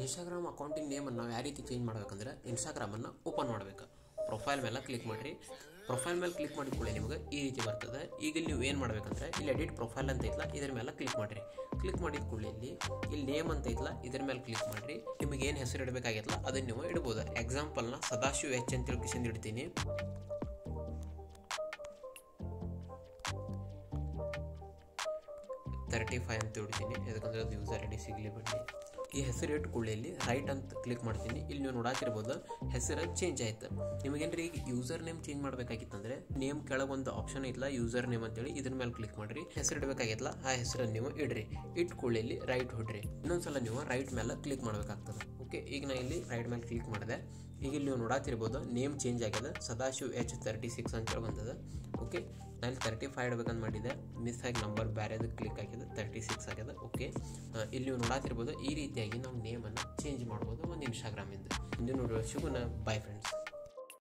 Instagram ಅಕೌಂಟಿನ ನೇಮನ್ನು ನಾವು ಯಾವ ರೀತಿ ಚೇಂಜ್ ಮಾಡಬೇಕಂದ್ರೆ ಇನ್ಸ್ಟಾಗ್ರಾಮನ್ನು ಓಪನ್ ಮಾಡಬೇಕು. ಪ್ರೊಫೈಲ್ ಮೇಲೆ ಕ್ಲಿಕ್ ಮಾಡಿರಿ. ಪ್ರೊಫೈಲ್ ಮೇಲೆ ಕ್ಲಿಕ್ ಮಾಡಿದ ಕೂಡಲೇ ನಿಮಗೆ ಈ ರೀತಿ ಬರ್ತದೆ. ಈಗ ಇಲ್ಲಿ ನೀವು ಏನು ಮಾಡಬೇಕಂದ್ರೆ ಇಲ್ಲಿ ಎಡಿಟ್ ಪ್ರೊಫೈಲ್ ಅಂತ ಐತಲ್ಲ ಇದ್ರ ಮೇಲೆ ಕ್ಲಿಕ್ ಮಾಡಿರಿ. ಕ್ಲಿಕ್ ಮಾಡಿದ ಕೂಡಲೇ ಇಲ್ಲಿ ನೇಮ್ ಅಂತ ಐತಲ್ಲ ಇದ್ರ ಮೇಲೆ ಕ್ಲಿಕ್ ಮಾಡಿರಿ. ನಿಮಗೆ ಏನು ಹೆಸರು ಇಡಬೇಕಾಗಿತ್ತಲ್ಲ ಅದನ್ನು ನೀವು ಇಡ್ಬೋದು. ಎಕ್ಸಾಂಪಲ್ನ ಸದಾಶಿವ ಎಚ್ ಅಂತ ತಿಳ್ಕಿಸಿಂದ ಇಡ್ತೀನಿ. $35 ಅಂತ ಇಡ್ತೀನಿ, ಯಾಕಂದರೆ ಅದು ಯೂಸರ್ ಐಡಿ ಸಿಗಲಿ ಬಿಡಿ. ಈ ಹೆಸರು ಇಟ್ಟು ಕೂಡಲೇ ರೈಟ್ ಅಂತ ಕ್ಲಿಕ್ ಮಾಡ್ತೀನಿ. ಇಲ್ಲಿ ನೀವು ನೋಡಾತಿರ್ಬೋದು ಹೆಸರು ಚೇಂಜ್ ಆಯ್ತು. ನಿಮಗೇನ್ರಿ ಈಗ ಯೂಸರ್ ನೇಮ್ ಚೇಂಜ್ ಮಾಡಬೇಕಾಗಿತ್ತಂದ್ರೆ ನೇಮ್ ಕೆಳಗೊಂದು ಆಪ್ಷನ್ ಐತಲ್ಲ ಯೂಸರ್ ನೇಮ್ ಅಂತೇಳಿ ಇದ್ರ ಮೇಲೆ ಕ್ಲಿಕ್ ಮಾಡಿರಿ. ಹೆಸರು ಇಡಬೇಕಾಗಿತ್ತಲ್ಲ ಆ ಹೆಸರನ್ನು ನೀವು ಇಡ್ರಿ. ಇಟ್ಟು ಕೂಡಲೇ ರೈಟ್ ಹೊಡ್ರಿ. ಇನ್ನೊಂದ್ಸಲ ನೀವು ರೈಟ್ ಮೇಲೆ ಕ್ಲಿಕ್ ಮಾಡಬೇಕಾಗ್ತದೆ. ಓಕೆ, ಈಗ ನಾನು ಇಲ್ಲಿ ರೈಟ್ ಮೇಲೆ ಕ್ಲಿಕ್ ಮಾಡಿದೆ. ಈಗ ಇಲ್ಲಿ ನೀವು ನೋಡಾತಿರ್ಬೋದು ನೇಮ್ ಚೇಂಜ್ ಆಗ್ಯದ. ಸದಾಶಿವ್ H 36 ಅಂತೇಳಿ ಬಂದದ. ಓಕೆ, ನಾನು 35 ಇಡ್ಬೇಕಂತ ಮಾಡಿದೆ, ಮಿಸ್ ಆಗಿ ನಂಬರ್ ಬೇರೆದು ಕ್ಲಿಕ್ ಆಗಿದೆ, 36 ಆಗ್ಯದ. ಓಕೆ, ಇಲ್ಲಿ ನೀವು ನೋಡಾತಿರ್ಬೋದು ಈ ರೀತಿಯಾಗಿ ನಾವು ನೇಮನ್ನು ಚೇಂಜ್ ಮಾಡ್ಬೋದು ಒಂದು ಇನ್ಸ್ಟಾಗ್ರಾಮಿಂದ. ಮುಂದಿನ ವಿಡಿಯೋ ಸಿಗೋಣ. By friends.